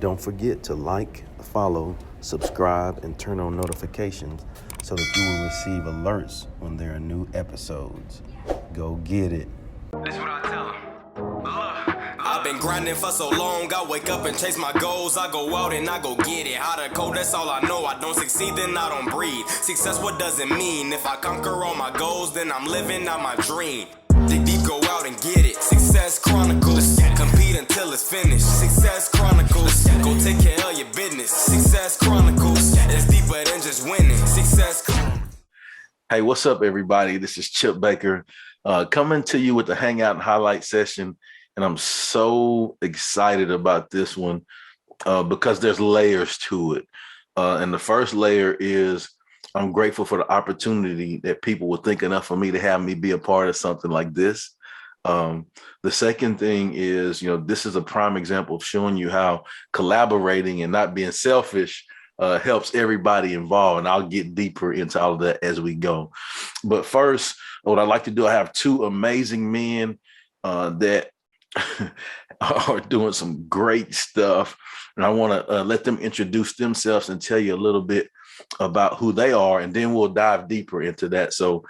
Don't forget to like, follow, subscribe, and turn on notifications so that you will receive alerts when there are new episodes. Go get it. This is what I tell them. I've been grinding for so long, I wake up and chase my goals. I go out and I go get it. Hot or cold, that's all I know. I don't succeed, then I don't breathe. Success, what does it mean? If I conquer all my goals, then I'm living out my dream. Dig deep, go out and get it. Success Chronicles. Compete until it's finished. Success Chronicles. Go take care of your business. Success Chronicles. It's deeper than just winning. Success Chronicles. Hey, what's up, everybody? This is Chip Baker coming to you with the Hangout and Highlight session. And I'm so excited about this one because there's layers to it. And the first layer is I'm grateful for the opportunity that people would think enough of me to have me be a part of something like this. The second thing is, this is a prime example of showing you how collaborating and not being selfish helps everybody involved. And I'll get deeper into all of that as we go. But first, what I'd like to do, I have two amazing men that are doing some great stuff. And I want to let them introduce themselves and tell you a little bit about who they are. And then we'll dive deeper into that. So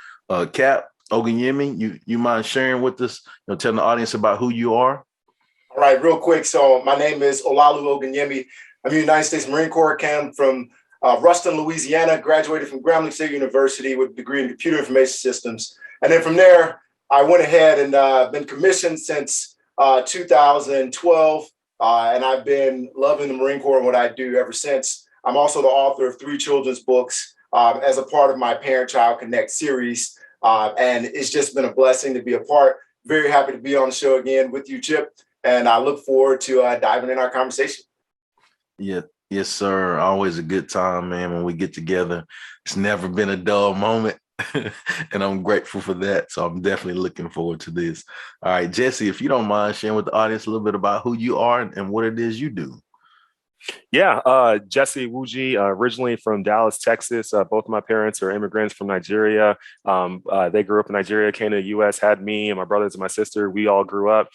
Cap Ogunyemi, you mind sharing with us, telling the audience about who you are? All right, real quick. So my name is Olaolu Ogunyemi. I'm a United States Marine Corps. Came from Ruston, Louisiana, graduated from Grambling State University with a degree in computer information systems. And then from there, I went ahead and been commissioned since 2012. And I've been loving the Marine Corps and what I do ever since. I'm also the author of 3 children's books as a part of my Parent-Child Connect series. And it's just been a blessing to be a part. Very happy to be on the show again with you, Chip. And I look forward to diving in our conversation. Yeah. Yes, sir. Always a good time, man, when we get together. It's never been a dull moment. And I'm grateful for that. So I'm definitely looking forward to this. All right, Jesse, if you don't mind sharing with the audience a little bit about who you are and what it is you do. Yeah, Jesse Iwuji, originally from Dallas, Texas. Both of my parents are immigrants from Nigeria. They grew up in Nigeria, came to the U.S., had me and my brothers and my sister. We all grew up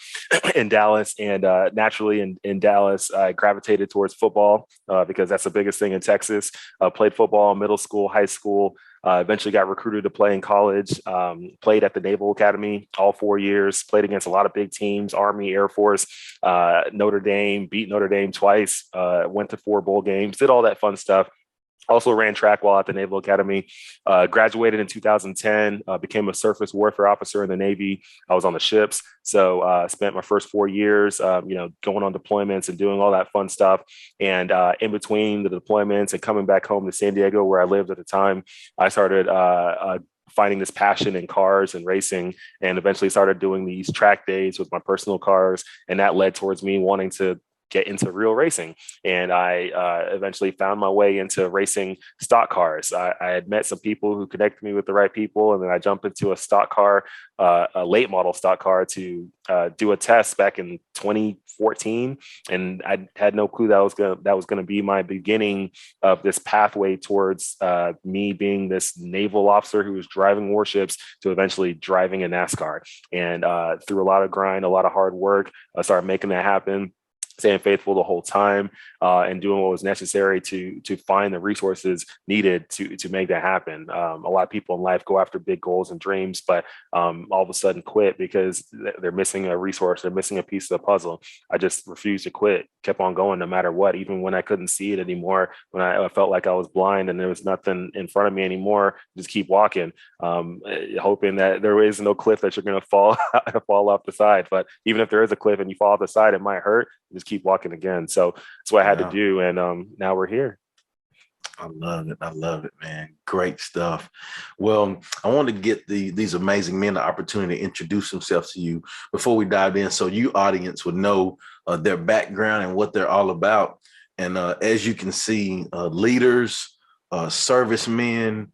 in Dallas, and naturally in Dallas, I gravitated towards football because that's the biggest thing in Texas. Played football in middle school, high school. Eventually got recruited to play in college, played at the Naval Academy all 4 years, played against a lot of big teams, Army, Air Force, Notre Dame, beat Notre Dame twice, went to 4 bowl games, did all that fun stuff. Also ran track while at the Naval Academy, graduated in 2010, became a surface warfare officer in the Navy. I was on the ships. So spent my first 4 years, going on deployments and doing all that fun stuff. And in between the deployments and coming back home to San Diego, where I lived at the time, I started finding this passion in cars and racing, and eventually started doing these track days with my personal cars. And that led towards me wanting to get into real racing. And I eventually found my way into racing stock cars. I had met some people who connected me with the right people. And then I jumped into a stock car, a late model stock car to do a test back in 2014. And I had no clue that was going to be my beginning of this pathway towards me being this naval officer who was driving warships to eventually driving a NASCAR. And through a lot of grind, a lot of hard work, I started making that happen, staying faithful the whole time, and doing what was necessary to find the resources needed to make that happen. A lot of people in life go after big goals and dreams, but all of a sudden quit because they're missing a resource, they're missing a piece of the puzzle. I just refused to quit, kept on going no matter what, even when I couldn't see it anymore, when I felt like I was blind and there was nothing in front of me anymore, just keep walking, hoping that there is no cliff that you're going to fall off the side. But even if there is a cliff and you fall off the side, it might hurt. Just keep walking again. So that's what I had to do. And now we're here. I love it. I love it, man. Great stuff. Well, I want to get these amazing men the opportunity to introduce themselves to you before we dive in, so you audience would know their background and what they're all about. And as you can see, leaders, servicemen,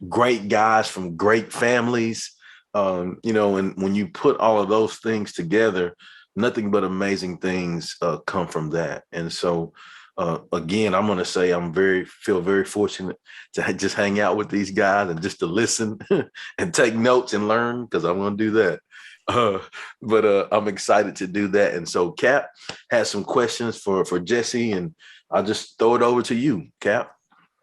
great guys from great families, and when you put all of those things together, nothing but amazing things come from that. And so again, I'm going to say feel very fortunate to just hang out with these guys and just to listen and take notes and learn, because I'm going to do that. But I'm excited to do that. And so Cap has some questions for Jesse, and I'll just throw it over to you, Cap.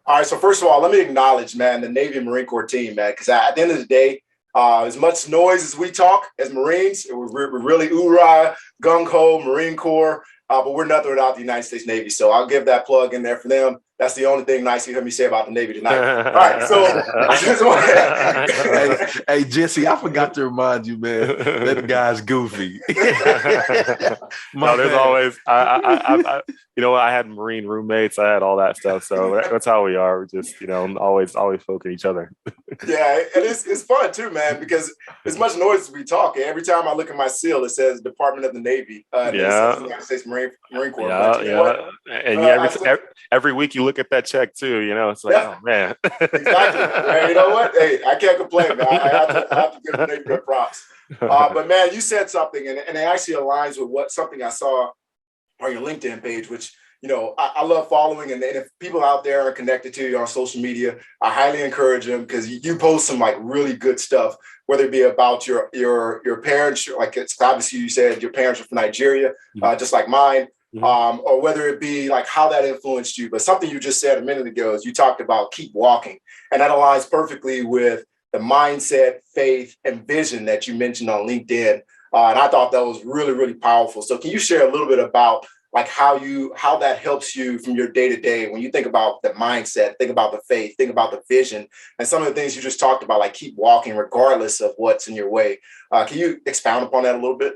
All right. So first of all, let me acknowledge, man, the Navy and Marine Corps team, man, because at the end of the day, as much noise as we talk as Marines, we're really oorah, gung-ho, Marine Corps, but we're nothing without the United States Navy. So I'll give that plug in there for them. That's the only thing nice you heard me say about the Navy tonight. All right, so I just want hey, Jesse, I forgot to remind you, man, that guy's goofy. No, there's always, I you know, I had Marine roommates, I had all that stuff. So that's how we are. We're just, you know, always poking each other. Yeah, and it's fun too, man, because as much noise as we talk, every time I look at my seal, it says Department of the Navy. It says United States Marine Corps. Yeah. And every week you look at that check too, you know, it's like, oh man. Exactly. And you know what? Hey, I can't complain, man. I have to give the Navy their props. But man, you said something, and it actually aligns with something I saw on your LinkedIn page, which, you know, I love following. And if people out there are connected to you on social media, I highly encourage them, because you post some like really good stuff, whether it be about your parents, like it's obviously you said your parents are from Nigeria, just like mine. Or whether it be like how that influenced you. But something you just said a minute ago is you talked about keep walking. And that aligns perfectly with the mindset, faith, and vision that you mentioned on LinkedIn. And I thought that was really, really powerful. So can you share a little bit about like how that helps you from your day to day when you think about the mindset, think about the faith, think about the vision, and some of the things you just talked about, like keep walking regardless of what's in your way. Can you expound upon that a little bit?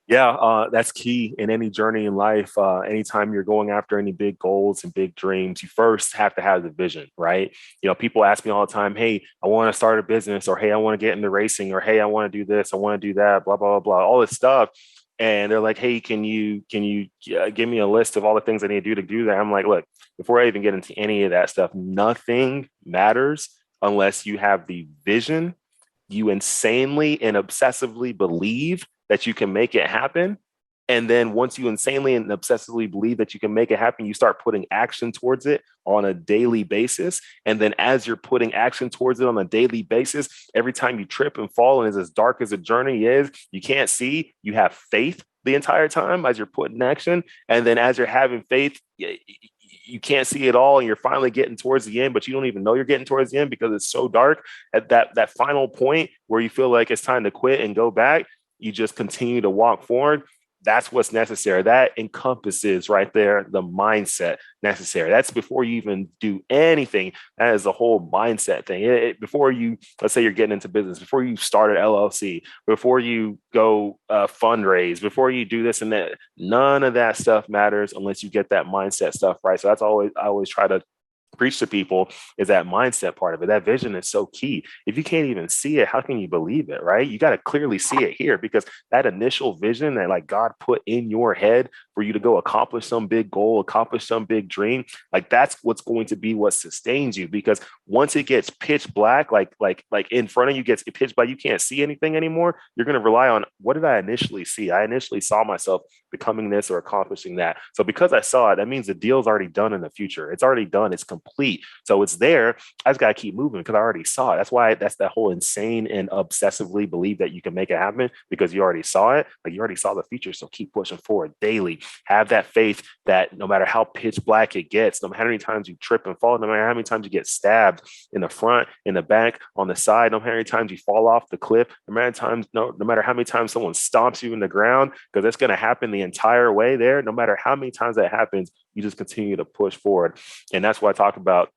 Yeah, that's key in any journey in life. Anytime you're going after any big goals and big dreams, you first have to have the vision, right? You know, people ask me all the time, hey, I want to start a business, or hey, I want to get into racing, or hey, I want to do this, I want to do that, blah, blah, blah, blah, all this stuff. And they're like, hey, can you give me a list of all the things I need to do that? I'm like, look, before I even get into any of that stuff, nothing matters unless you have the vision, you insanely and obsessively believe that you can make it happen. And then once you insanely and obsessively believe that you can make it happen, you start putting action towards it on a daily basis. And then as you're putting action towards it on a daily basis, every time you trip and fall, and it's as dark as the journey is, you can't see, you have faith the entire time as you're putting action. And then as you're having faith, you can't see it all, and you're finally getting towards the end, but you don't even know you're getting towards the end because it's so dark. At that final point where you feel like it's time to quit and go back, you just continue to walk forward. That's what's necessary. That encompasses right there the mindset necessary. That's before you even do anything. That is the whole mindset thing. Before you, let's say you're getting into business, before you start an LLC, before you go fundraise, before you do this and that, none of that stuff matters unless you get that mindset stuff right. So that's I always try to preach to people, is that mindset part of it. That vision is so key. If you can't even see it, how can you believe it, right? You got to clearly see it here, because that initial vision that like God put in your head for you to go accomplish some big goal, accomplish some big dream, like that's what's going to be what sustains you. Because once it gets pitch black, like in front of you gets pitch black, you can't see anything anymore. You're going to rely on, what did I initially see? I initially saw myself becoming this or accomplishing that. So because I saw it, that means the deal's already done in the future. It's already done. It's complete. So it's there. I just got to keep moving because I already saw it. That's why that's that whole insane and obsessively believe that you can make it happen, because you already saw it. Like you already saw the future. So keep pushing forward daily. Have that faith that no matter how pitch black it gets, no matter how many times you trip and fall, no matter how many times you get stabbed in the front, in the back, on the side, no matter how many times you fall off the cliff, no matter how many times someone stomps you in the ground, because it's going to happen the entire way there. No matter how many times that happens, you just continue to push forward. And that's why I talk about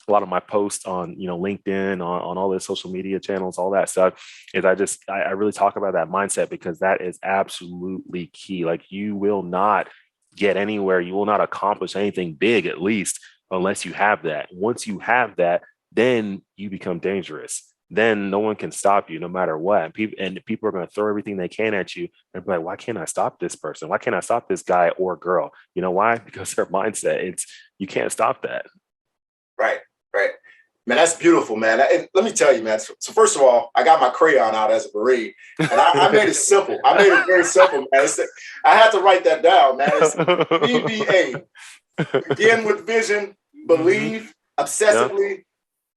a lot of my posts on, LinkedIn, on all the social media channels, all that stuff, is I really talk about that mindset, because that is absolutely key. Like you will not get anywhere. You will not accomplish anything big, at least, unless you have that. Once you have that, then you become dangerous. Then no one can stop you no matter what. And people are going to throw everything they can at you and be like, why can't I stop this person? Why can't I stop this guy or girl? You know why? Because their mindset, you can't stop that. Right. Man, that's beautiful, man. And let me tell you, man. So first of all, I got my crayon out as a Marine, and I made it simple. I made it very simple, man. I had to write that down, man. It's BBA. Begin with vision, believe obsessively,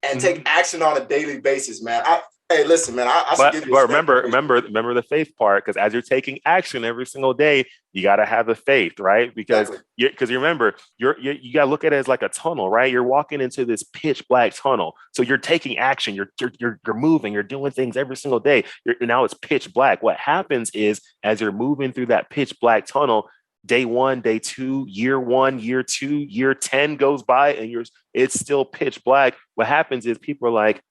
and take action on a daily basis, man. Hey, listen, man, I should give you But remember the faith part, because as you're taking action every single day, you got to have the faith, right? Because exactly. you remember you got to look at it as like a tunnel, right? You're walking into this pitch black tunnel, so you're taking action, you're moving, you're doing things every single day. Now it's pitch black. What happens is as you're moving through that pitch black tunnel, day one, day two, year one, year two, year 10 goes by, and it's still pitch black. What happens is people are like,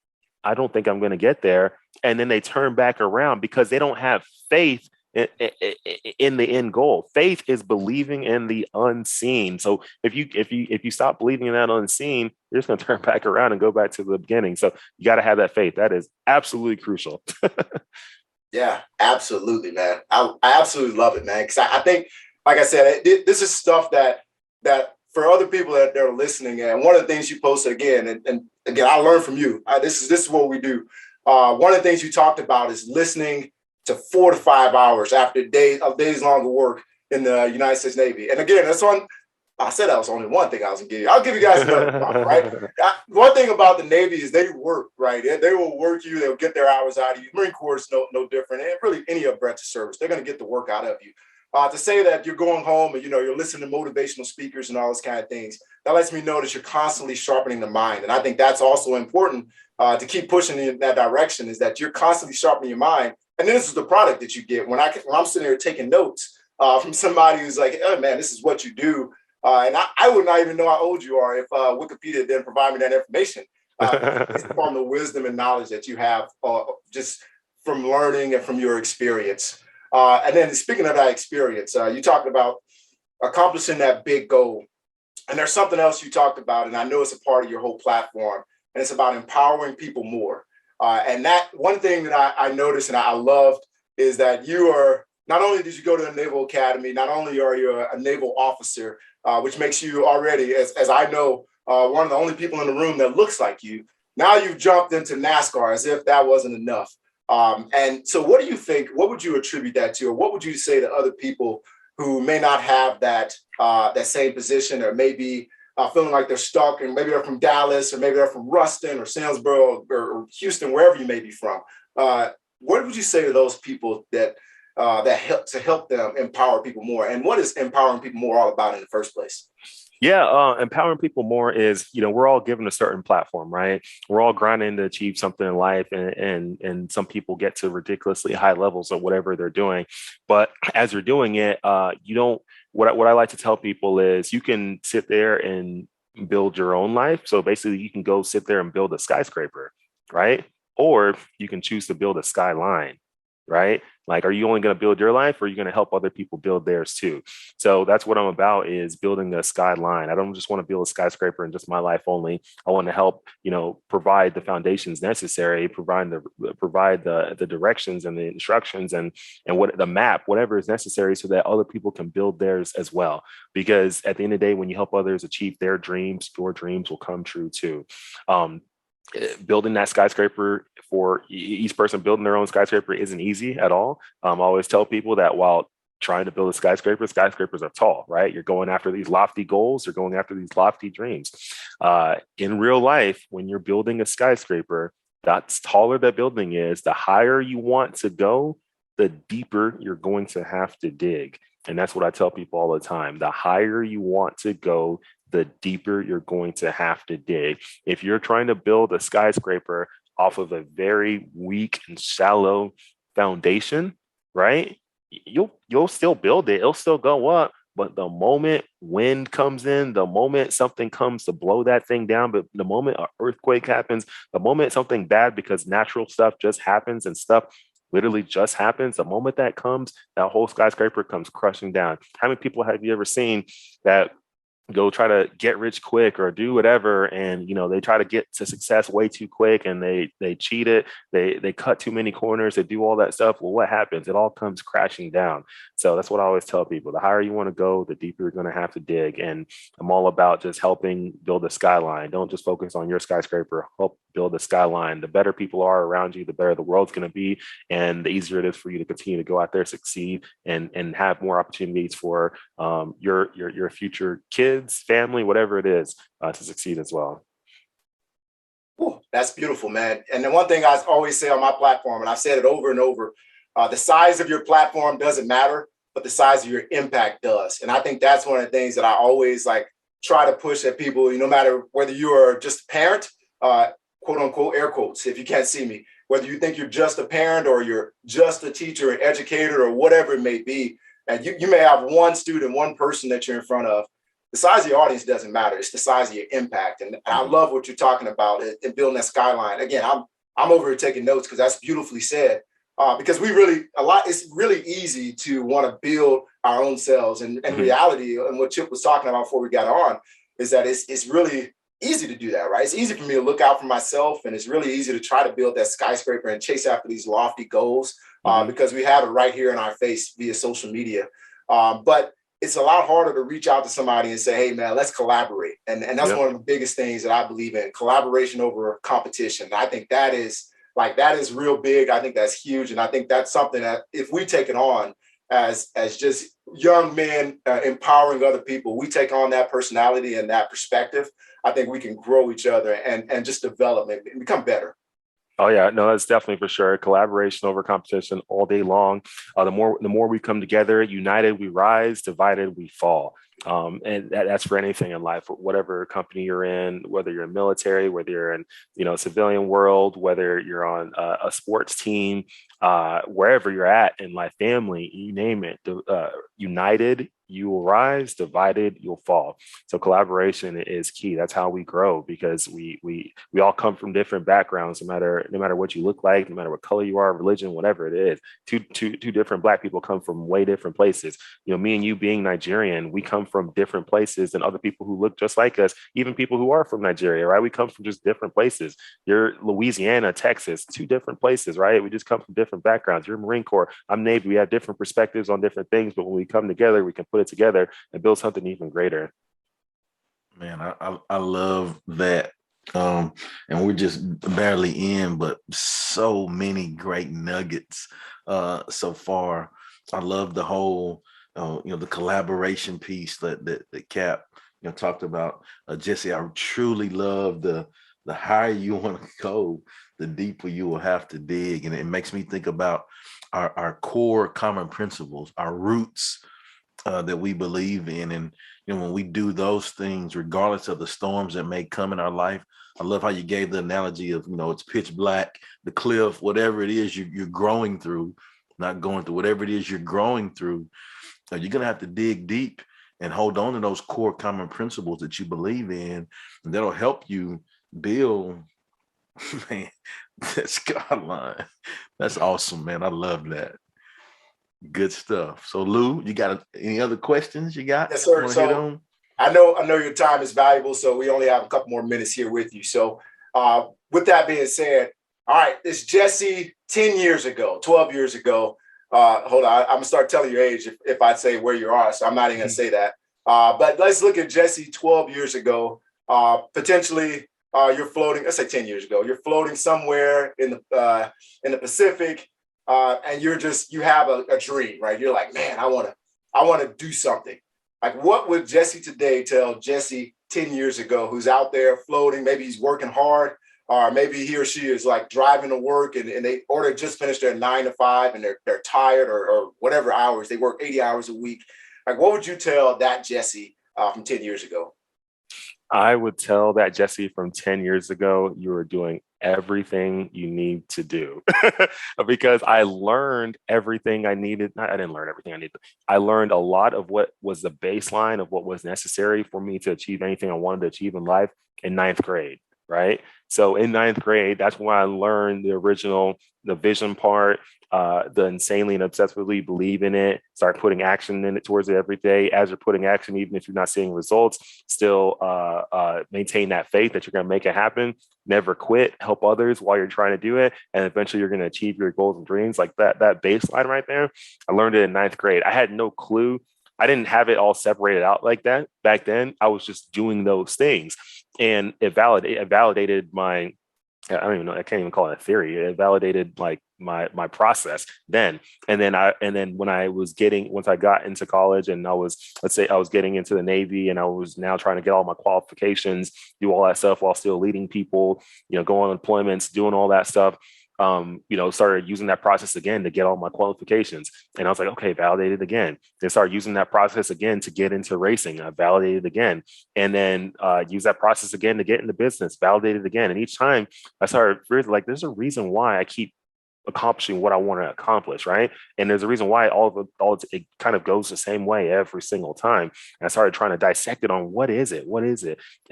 I don't think I'm going to get there. And then they turn back around because they don't have faith in the end goal. Faith is believing in the unseen. So if you stop believing in that unseen, you're just going to turn back around and go back to the beginning. So you got to have that faith. That is absolutely crucial. Yeah, absolutely, man. I absolutely love it, man. Because I think, like I said, this is stuff that for other people that are listening, and one of the things you posted again, and again, I learned from you. This is what we do. One of the things you talked about is listening to 4 to 5 hours after days long of work in the United States Navy. And again, I said that was only one thing I was gonna give you. I'll give you guys another one, right? One thing about the Navy is they work, right? They will work you. They'll get their hours out of you. Marine Corps is no different. And really any other branch of service, they're gonna get the work out of you. To say that you're going home and you're listening to motivational speakers and all those kind of things, that lets me know that you're constantly sharpening the mind. And I think that's also important to keep pushing in that direction, is that you're constantly sharpening your mind. And then this is the product that you get when I'm sitting here taking notes from somebody who's like, oh man, this is what you do. And I would not even know how old you are if Wikipedia didn't provide me that information. Based upon the wisdom and knowledge that you have just from learning and from your experience. And then speaking of that experience, you talked about accomplishing that big goal. And there's something else you talked about, and I know it's a part of your whole platform, and it's about empowering people more. And that one thing that I noticed and I loved is that you are, not only did you go to the Naval Academy, not only are you a naval officer, which makes you already, as I know, one of the only people in the room that looks like you. Now you've jumped into NASCAR as if that wasn't enough. And so what do you think, what would you attribute that to? Or what would you say to other people who may not have that same position, or maybe feeling like they're stuck, and maybe they're from Dallas, or maybe they're from Ruston or Salisbury or Houston, wherever you may be from. What would you say to those people that help them empower people more? And what is empowering people more all about in the first place? Yeah, empowering people more is, we're all given a certain platform, right? We're all grinding to achieve something in life, and some people get to ridiculously high levels of whatever they're doing. But as you're doing it, you don't. What I like to tell people is, you can sit there and build your own life. So basically, you can go sit there and build a skyscraper, right? Or you can choose to build a skyline, right? Like, are you only going to build your life, or are you going to help other people build theirs too? So that's what I'm about, is building a skyline. I don't just want to build a skyscraper in just my life only. I want to help, provide the foundations necessary, provide the directions and the instructions and what the map, whatever is necessary, so that other people can build theirs as well. Because at the end of the day, when you help others achieve their dreams, your dreams will come true too. Building that skyscraper, for each person building their own skyscraper, isn't easy at all. I always tell people that while trying to build a skyscraper, skyscrapers are tall, right? You're going after these lofty goals, you're going after these lofty dreams. In real life, when you're building a skyscraper, that's taller that building is, the higher you want to go, the deeper you're going to have to dig. And that's what I tell people all the time. The higher you want to go, the deeper you're going to have to dig. If you're trying to build a skyscraper off of a very weak and shallow foundation, right? You'll still build it. It'll still go up. But the moment wind comes in, the moment something comes to blow that thing down, but the moment an earthquake happens, the moment something bad, because natural stuff just happens and stuff literally just happens, the moment that comes, that whole skyscraper comes crushing down. How many people have you ever seen that go try to get rich quick or do whatever, and they try to get to success way too quick, and they cheat it, they cut too many corners, they do all that stuff? Well, what happens? It all comes crashing down. So that's what I always tell people: the higher you want to go, the deeper you're going to have to dig. And I'm all about just helping build a skyline. Don't just focus on your skyscraper, help build a skyline. The better people are around you, the better the world's going to be, and the easier it is for you to continue to go out there, succeed, and have more opportunities for your future kids, family, whatever it is, to succeed as well. Ooh, that's beautiful, man. And the one thing I always say on my platform, and I've said it over and over, the size of your platform doesn't matter, but the size of your impact does. And I think that's one of the things that I always like try to push at people, no matter whether you are just a parent, quote unquote, air quotes, if you can't see me, whether you think you're just a parent or you're just a teacher, an educator, or whatever it may be. And you may have one student, one person that you're in front of. The size of your audience doesn't matter. It's the size of your impact. And I love what you're talking about in building that skyline. Again, I'm over here taking notes because that's beautifully said. Because it's really easy to want to build our own selves. And reality, and what Chip was talking about before we got on, is that it's really easy to do that, right? It's easy for me to look out for myself, and it's really easy to try to build that skyscraper and chase after these lofty goals because we have it right here in our face via social media. But it's a lot harder to reach out to somebody and say, hey, man, let's collaborate. And that's one of the biggest things that I believe in, collaboration over competition. And I think that is real big. I think that's huge. And I think that's something that if we take it on as just young men empowering other people, we take on that personality and that perspective, I think we can grow each other and just develop and become better. Oh yeah, no, that's definitely for sure. Collaboration over competition all day long. The more we come together, united we rise, divided we fall. And that's for anything in life, whatever company you're in, whether you're in military, whether you're in, civilian world, whether you're on a sports team, wherever you're at in life, family, you name it, united, you will rise, divided, you'll fall. So collaboration is key. That's how we grow, because we all come from different backgrounds, no matter what you look like, no matter what color you are, religion, whatever it is. Two different Black people come from way different places. Me and you being Nigerian, we come from different places than other people who look just like us, even people who are from Nigeria, right? We come from just different places. You're Louisiana, Texas, two different places, right? We just come from different backgrounds. You're Marine Corps, I'm Navy. We have different perspectives on different things, but when we come together, we can put it together and build something even greater. Man, I love that. And we're just barely in, but so many great nuggets so far. I love the whole the collaboration piece that Cap talked about. Jesse, I truly love the higher you want to go, the deeper you will have to dig. And it makes me think about our core common principles, our roots that we believe in. And when we do those things, regardless of the storms that may come in our life, I love how you gave the analogy of, it's pitch black, the cliff, whatever it is you're growing through, not going through, whatever it is you're growing through, you're going to have to dig deep and hold on to those core common principles that you believe in. And that'll help you build, man, that skyline. That's awesome, man. I love that. Good stuff. So Lou, you got any other questions you got? Yes, sir. So I know your time is valuable, so we only have a couple more minutes here with you. So with that being said, all right, it's Jesse 10 years ago, 12 years ago. Hold on, I'm gonna start telling your age if I say where you are, so I'm not even gonna say that. But let's look at Jesse 12 years ago. Potentially you're floating, let's say 10 years ago, you're floating somewhere in the Pacific. And you have a dream, right? You're like, man, I want to do something. Like, what would Jesse today tell Jesse 10 years ago, who's out there floating? Maybe he's working hard, or maybe he or she is like driving to work and they just finished their 9 to 5 and they're tired or whatever hours. They work 80 hours a week. Like, what would you tell that Jesse from 10 years ago? I would tell that Jesse from 10 years ago, you were doing everything you need to do because I learned everything I needed. I didn't learn everything I needed. I learned a lot of what was the baseline of what was necessary for me to achieve anything I wanted to achieve in life in 9th grade. Right. So in 9th grade, that's when I learned the vision part, the insanely and obsessively believe in it, start putting action in it towards it every day. As you're putting action, even if you're not seeing results, still maintain that faith that you're going to make it happen. Never quit, help others while you're trying to do it. And eventually you're going to achieve your goals and dreams. Like that baseline right there. I learned it in 9th grade. I had no clue. I didn't have it all separated out like that back then. I was just doing those things. And it validated my, I don't even know, I can't even call it a theory. It validated like my process then. And then when once I got into college and let's say I was getting into the Navy and I was now trying to get all my qualifications, do all that stuff while still leading people, go on deployments, doing all that stuff. Started using that process again to get all my qualifications. And I was like, okay, validated again. Then started using that process again to get into racing. I validated again. And then use that process again to get into business, validated again. And each time I started really like, there's a reason why I keep accomplishing what I want to accomplish, right? And there's a reason why it kind of goes the same way every single time. And I started trying to dissect it on what is it?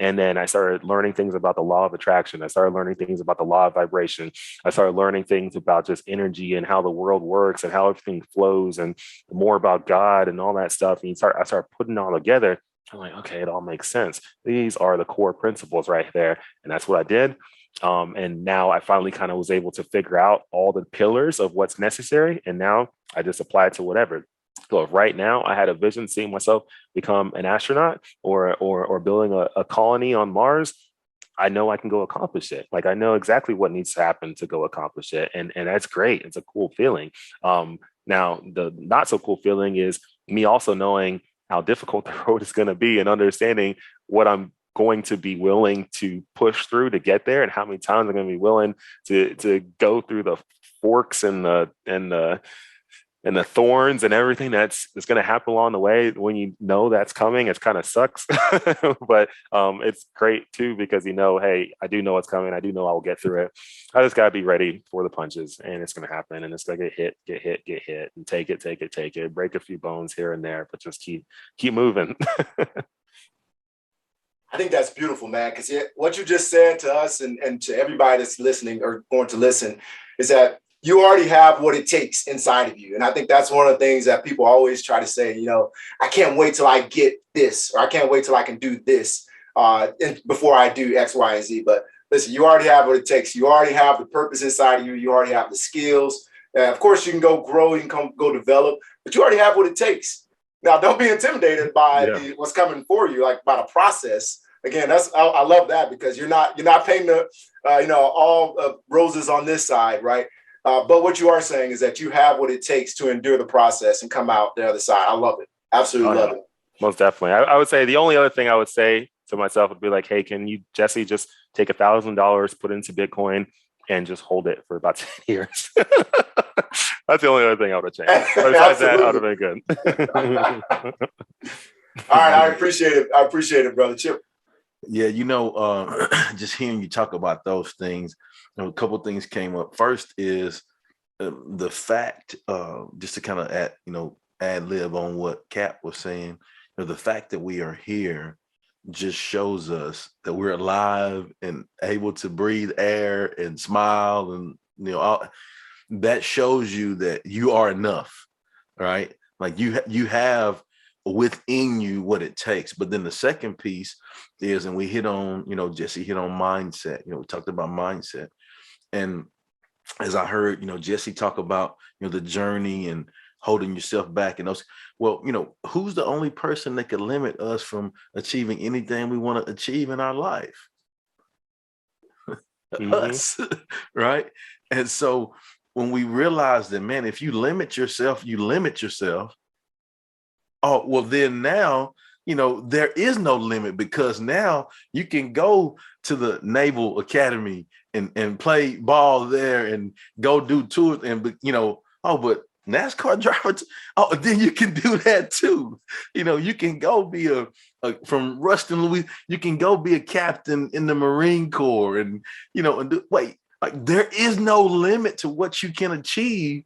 And then I started learning things about the law of attraction. I started learning things about the law of vibration. I started learning things about just energy and how the world works and how everything flows, and more about God and all that stuff. And I started putting it all together. I'm like, okay, it all makes sense. These are the core principles right there. And that's what I did. And now I finally kind of was able to figure out all the pillars of what's necessary. And now I just apply it to whatever. So if right now I had a vision seeing myself become an astronaut or building a colony on Mars, I know I can go accomplish it. Like I know exactly what needs to happen to go accomplish it. And that's great. It's a cool feeling. Now the not so cool feeling is me also knowing how difficult the road is going to be and understanding what I'm going to be willing to push through to get there, and how many times I'm going to be willing to go through the forks and the thorns and everything that's going to happen along the way. When that's coming, it kind of sucks, but it's great too, because hey, I do know it's coming. I do know I will get through it. I just got to be ready for the punches, and it's going to happen. And it's going to get hit, and take it, break a few bones here and there, but just keep moving. I think that's beautiful, man, because what you just said to us and to everybody that's listening or going to listen is that you already have what it takes inside of you. And I think that's one of the things that people always try to say, I can't wait till I get this, or I can't wait till I can do this before I do X, Y, and Z. But listen, you already have what it takes. You already have the purpose inside of you. You already have the skills. Of course, you can go grow, you can go develop, but you already have what it takes. Now, don't be intimidated by what's coming for you, like by the process. Again, I love that, because you're not painting all roses on this side, right? But what you are saying is that you have what it takes to endure the process and come out the other side. I love it. Absolutely love it. Most definitely. I would say the only other thing I would say to myself would be like, hey, can you, Jesse, just take $1,000, put it into Bitcoin, and just hold it for about 10 years. That's the only other thing I would have changed. Besides that, I would have been good. All right. I appreciate it, brother Chip. Yeah. Just hearing you talk about those things, a couple of things came up. First is the fact, just to kind of ad lib on what Cap was saying, the fact that we are here just shows us that we're alive and able to breathe air and smile, and that shows you that you are enough, right? Like you have within you what it takes. But then the second piece is, and we hit on, Jesse hit on mindset. We talked about mindset, and as I heard, Jesse talk about the journey and holding yourself back and those. Well, who's the only person that can limit us from achieving anything we want to achieve in our life? Us, right? And so when we realize that, man, if you limit yourself, you limit yourself. Oh, well, then now, there is no limit, because now you can go to the Naval Academy and play ball there and go do tours but NASCAR driver, then you can do that too. You can go be from Ruston, Louisiana, you can go be a captain in the Marine Corps, and there is no limit to what you can achieve.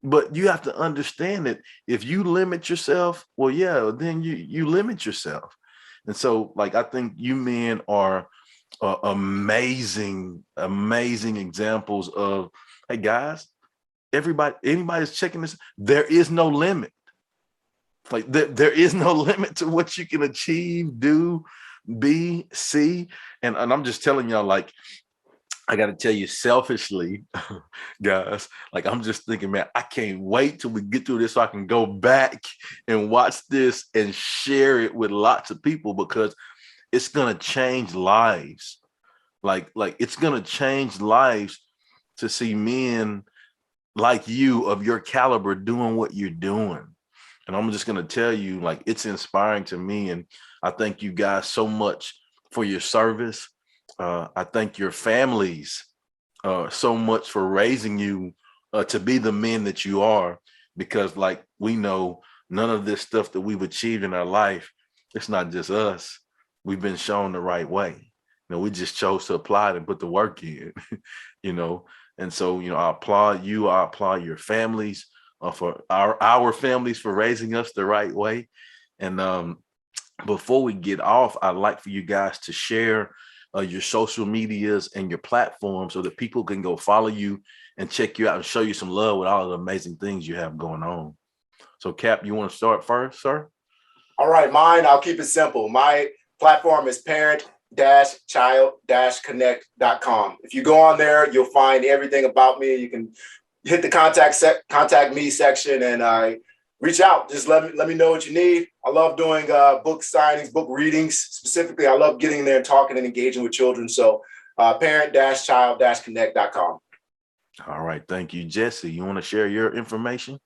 But you have to understand that if you limit yourself, well, yeah, then you limit yourself. And so, I think you men are amazing examples of, hey, guys, anybody's checking this, there is no limit. There is no limit to what you can achieve, do, be, see. And I'm just telling y'all, I got to tell you selfishly, guys, I'm just thinking, man, I can't wait till we get through this so I can go back and watch this and share it with lots of people, because it's going to change lives. It's going to change lives to see men like you of your caliber doing what you're doing. And I'm just going to tell you, like, it's inspiring to me. And I thank you guys so much for your service. I thank your families so much for raising you to be the men that you are, because like we know, none of this stuff that we've achieved in our life, it's not just us. We've been shown the right way. We just chose to apply it and put the work in, And so, I applaud you. I applaud your families for our families for raising us the right way. And before we get off, I'd like for you guys to share your social medias and your platforms so that people can go follow you and check you out and show you some love with all the amazing things you have going on. So Cap, you want to start first, sir? All right, mine, I'll keep it simple. My platform is parent-child-connect.com. If you go on there, you'll find everything about me. You can hit the contact me section and reach out. Just let me know what you need. I love doing book signings, book readings. Specifically, I love getting there and talking and engaging with children. So parent-child-connect.com. All right. Thank you. Jesse, you want to share your information?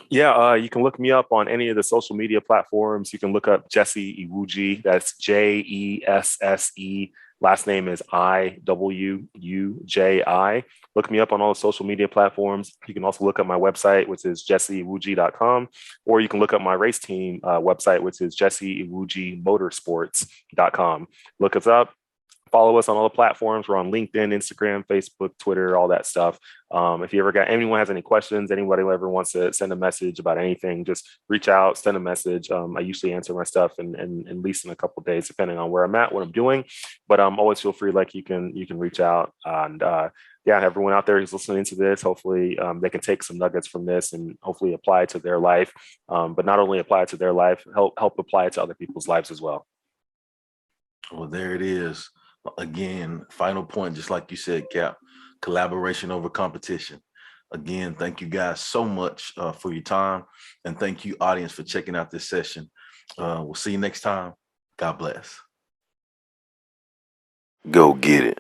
Yeah, you can look me up on any of the social media platforms. You can look up Jesse Iwuji. That's Jesse. Last name is Iwuji. Look me up on all the social media platforms. You can also look up my website, which is jesseiwuji.com, or you can look up my race team website, which is jesseiwujimotorsports.com. Look us up. Follow us on all the platforms. We're on LinkedIn, Instagram, Facebook, Twitter, all that stuff. If you anyone has any questions, anybody who ever wants to send a message about anything, just reach out, send a message. I usually answer my stuff in at least in a couple of days, depending on where I'm at, what I'm doing. But always feel free, like you can reach out. And yeah, everyone out there who's listening to this, hopefully they can take some nuggets from this and hopefully apply it to their life. But not only apply it to their life, help apply it to other people's lives as well. Well, there it is. Again, final point, just like you said, Cap, collaboration over competition. Again, thank you guys so much for your time. And thank you, audience, for checking out this session. We'll see you next time. God bless. Go get it.